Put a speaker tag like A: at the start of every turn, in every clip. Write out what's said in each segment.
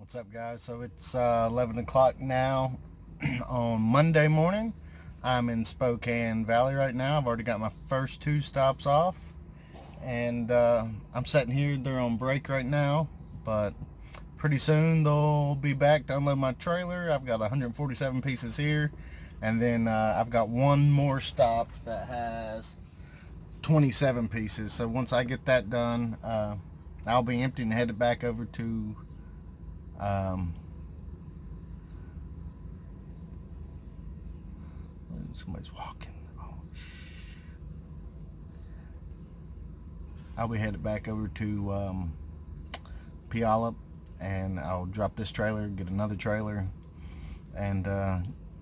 A: What's up, guys? So it's 11 o'clock now on Monday morning. I'm in Spokane Valley right now. I've already got my first two stops off, and I'm sitting here. They're on break right now, but pretty soon they'll be back to unload my trailer. I've got 147 pieces here, and then I've got one more stop that has 27 pieces. So once I get that done, I'll be empty and headed back over to somebody's walking. Oh, I'll be headed back over to Puyallup, and I'll drop this trailer, get another trailer, and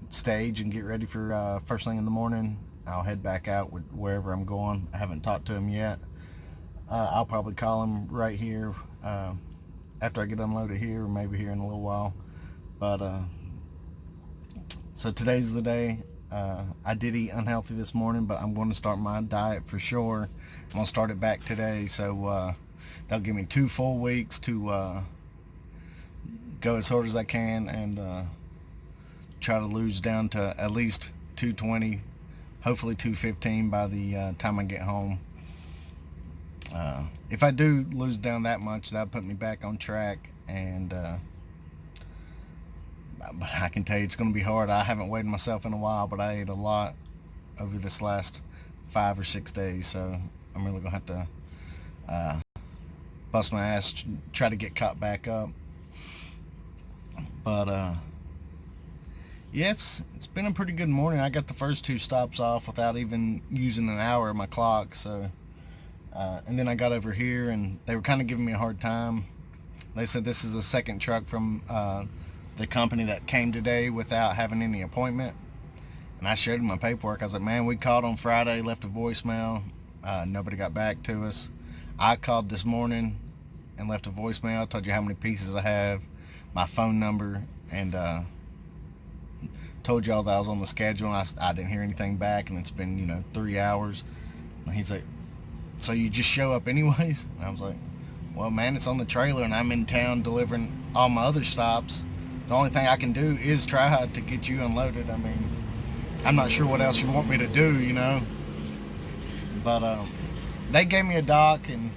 A: stage and get ready for first thing in the morning. I'll head back out with wherever I'm going. I haven't talked to him yet. I'll probably call him right here after I get unloaded here, or maybe here in a little while. But so today's the day. I did eat unhealthy this morning, but I'm going to start my diet for sure. I'm going to start it back today, so that'll give me 2 full weeks to go as hard as I can and try to lose down to at least 220, hopefully 215 by the time I get home. If I do lose down that much, that'll put me back on track, and but I can tell you it's going to be hard. I haven't weighed myself in a while, but I ate a lot over this last 5 or 6 days, so I'm really going to have to bust my ass, try to get caught back up. But yeah, it's been a pretty good morning. I got the first 2 stops off without even using an hour of my clock, so and then I got over here and they were kind of giving me a hard time. They said this is a second truck from the company that came today without having any appointment, and I showed them my paperwork. I was like, man, we called on Friday, left a voicemail, nobody got back to us. I called this morning and left a voicemail, told you how many pieces I have, my phone number, and told y'all that I was on the schedule, and I didn't hear anything back, and it's been 3 hours. And he's like, so you just show up anyways? And I was like, well, man, it's on the trailer and I'm in town delivering all my other stops. The only thing I can do is try to get you unloaded. I mean, I'm not sure what else you want me to do, but they gave me a dock and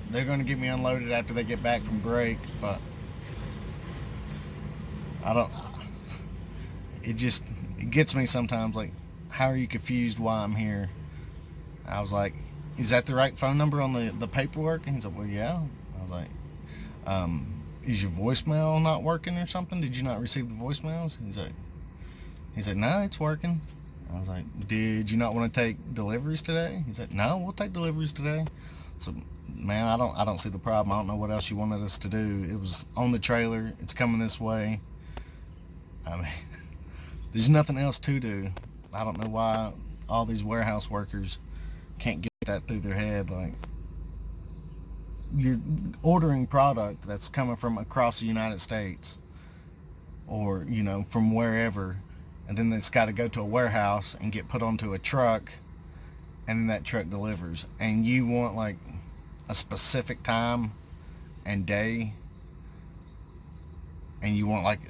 A: they're going to get me unloaded after they get back from break. But it gets me sometimes, like, how are you confused why I'm here? I was like, is that the right phone number on the paperwork? And he's like, well, yeah. I was like, is your voicemail not working or something? Did you not receive the voicemails? He's like, no, it's working. I was like, did you not want to take deliveries today? He's like, no, we'll take deliveries today. So, man, I don't see the problem. I don't know what else you wanted us to do. It was on the trailer. It's coming this way. I mean, there's nothing else to do. I don't know why all these warehouse workers can't get that through their head. Like, you're ordering product that's coming from across the United States, or from wherever, and then it's got to go to a warehouse and get put onto a truck, and then that truck delivers, and you want like a specific time and day, and you want like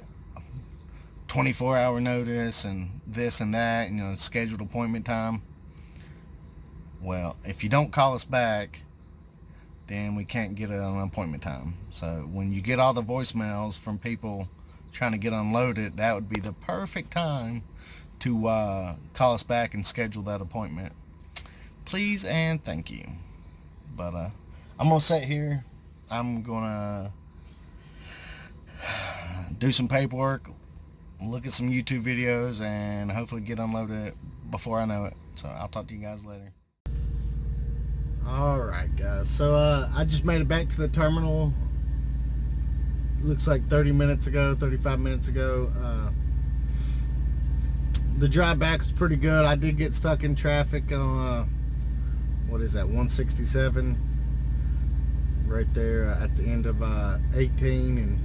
A: 24-hour notice and this and that, and scheduled appointment time. Well, if you don't call us back, then we can't get an appointment time. So when you get all the voicemails from people trying to get unloaded, that would be the perfect time to call us back and schedule that appointment. Please and thank you. But I'm going to sit here. I'm going to do some paperwork, look at some YouTube videos, and hopefully get unloaded before I know it. So I'll talk to you guys later. Alright, guys, so I just made it back to the terminal. Looks like 35 minutes ago. The drive back was pretty good. I did get stuck in traffic on what is that, 167 right there at the end of 18, and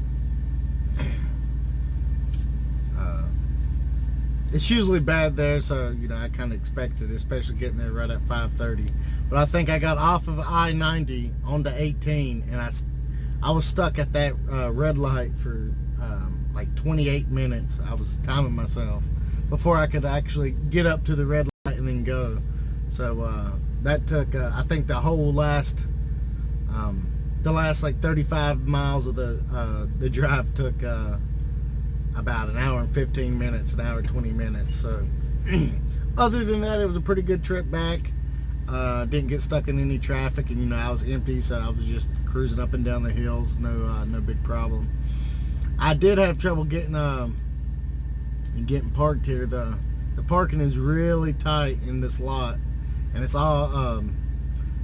A: it's usually bad there, so I kind of expected it, especially getting there right at 5:30. But I think I got off of I-90 onto 18, and
B: I was stuck at that red light for like 28 minutes. I was timing myself before I could actually get up to the red light and then go. So that took, I think the whole last like 35 miles of the drive took about an hour and 15 minutes, an hour and 20 minutes. So other than that, it was a pretty good trip back. Didn't get stuck in any traffic, and I was empty, so I was just cruising up and down the hills. No big problem. I did have trouble getting parked here. The parking is really tight in this lot, and it's all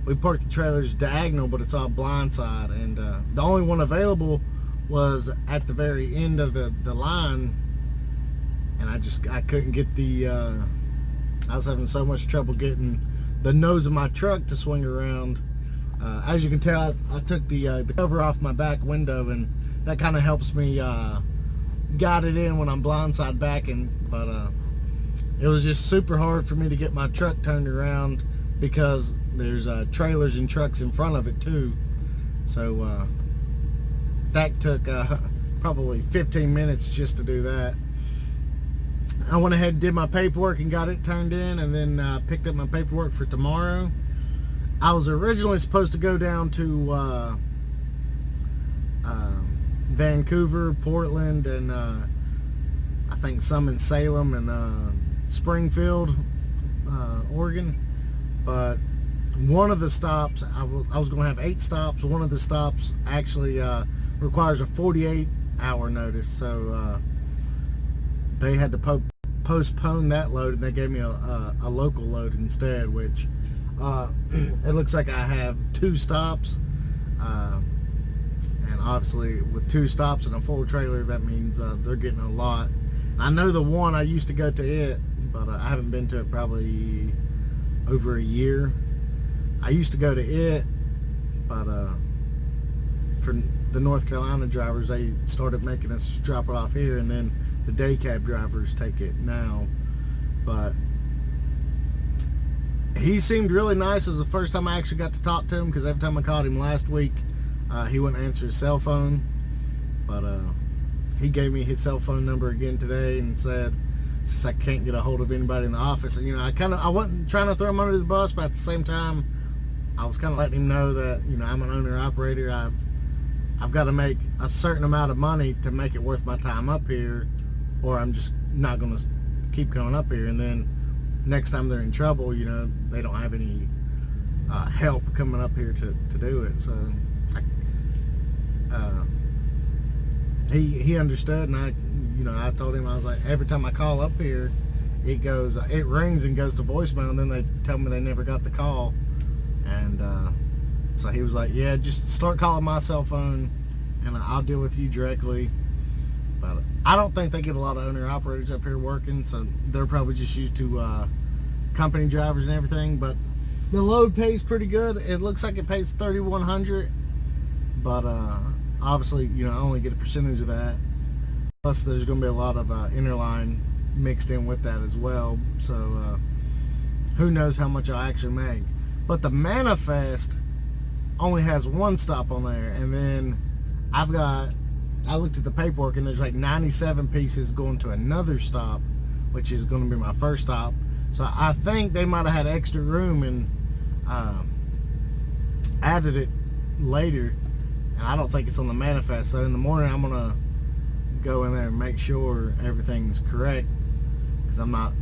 B: we parked the trailers diagonal, but it's all blindside, and the only one available was at the very end of the line, and I couldn't get the I was having so much trouble getting the nose of my truck to swing around. As you can tell, I took the cover off my back window, and that kind of helps me guide it in when I'm blindside backing. But it was just super hard for me to get my truck turned around because there's trailers and trucks in front of it too. So that took probably 15 minutes just to do that. I went ahead and did my paperwork and got it turned in, and then picked up my paperwork for tomorrow. I was originally supposed to go down to Vancouver, Portland, and I think some in Salem and Springfield, Oregon. But one of the stops, I was going to have 8 stops. One of the stops actually requires a 48-hour notice, so they had to postpone that load, and they gave me a local load instead, which it looks like I have 2 stops, and obviously with 2 stops and a full trailer, that means they're getting a lot. I know the one I used to go to it, but I haven't been to it probably over a year. I used to go to it, but for the North Carolina drivers, they started making us drop it off here, and then the day cab drivers take it now. But he seemed really nice. It was the first time I actually got to talk to him, because every time I called him last week, he wouldn't answer his cell phone. But he gave me his cell phone number again today and said, since I can't get a hold of anybody in the office, and I wasn't trying to throw him under the bus, but at the same time, I was kind of letting him know that I'm an owner operator. I've got to make a certain amount of money to make it worth my time up here, or I'm just not going to keep coming up here. And then next time they're in trouble, they don't have any help coming up here to do it. So he understood, and I told him, I was like, every time I call up here, it rings and goes to voicemail, and then they tell me they never got the call. And so he was like, yeah, just start calling my cell phone, and I'll deal with you directly. But I don't think they get a lot of owner-operators up here working, so they're probably just used to company drivers and everything. But the load pays pretty good. It looks like it pays $3,100, but obviously, I only get a percentage of that. Plus, there's going to be a lot of interline mixed in with that as well. So who knows how much I actually make. But the Manifest only has 1 stop on there, and then I looked at the paperwork, and there's like 97 pieces going to another stop, which is going to be my first stop. So I think they might have had extra room and added it later, and I don't think it's on the Manifest. So in the morning, I'm gonna go in there and make sure everything's correct, because I'm not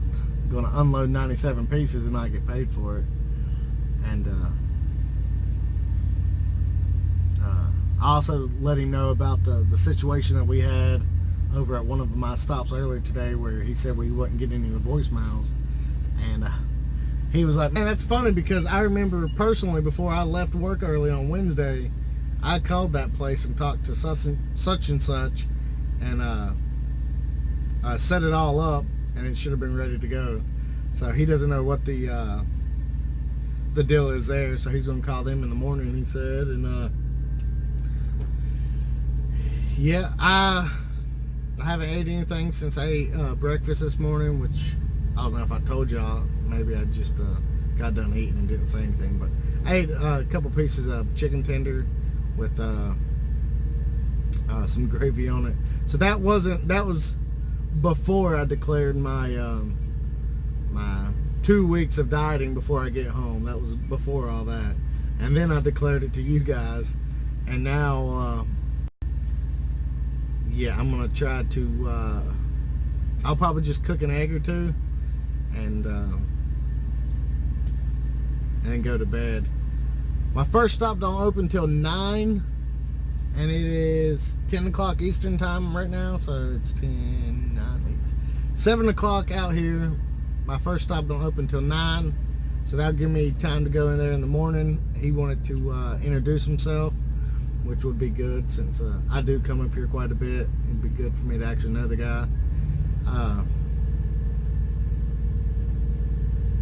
B: gonna unload 97 pieces and not get paid for it. And I also let him know about the situation that we had over at one of my stops earlier today, where he said we wasn't getting any of the voicemails. And he was like, man, that's funny, because I remember personally, before I left work early on Wednesday, I called that place and talked to such and such, and I set it all up, and it should have been ready to go. So he doesn't know what the deal is there, so he's gonna call them in the morning, he said. And yeah, I haven't ate anything since I ate breakfast this morning, which I don't know if I told y'all. Maybe I just got done eating and didn't say anything. But I ate a couple pieces of chicken tender with some gravy on it. So that was before I declared my my 2 weeks of dieting before I get home. That was before all that, and then I declared it to you guys, and now yeah, I'm gonna try to I'll probably just cook an egg or two and go to bed. My first stop don't open till 9, and it is 10 o'clock Eastern time right now, so it's 10, 9, 8, 7 o'clock out here. My first stop don't open till 9, so that'll give me time to go in there in the morning. He wanted to introduce himself, which would be good since I do come up here quite a bit. It'd be good for me to actually know the guy.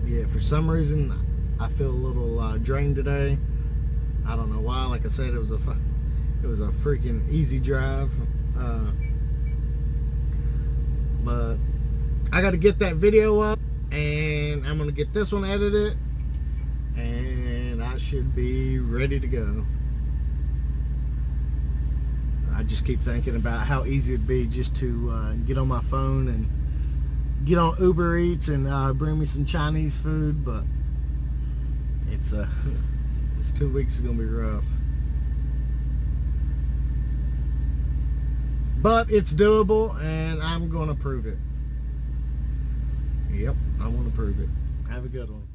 B: Yeah, for some reason I feel a little drained today. I don't know why. Like I said, it was a freaking easy drive, but I got to get that video up, and I'm gonna get this one edited, and I should be ready to go. I just keep thinking about how easy it'd be just to get on my phone and get on Uber Eats and bring me some Chinese food, but it's this 2 weeks is gonna be rough. But it's doable, and I'm gonna prove it. Yep, I want to prove it. Have a good one.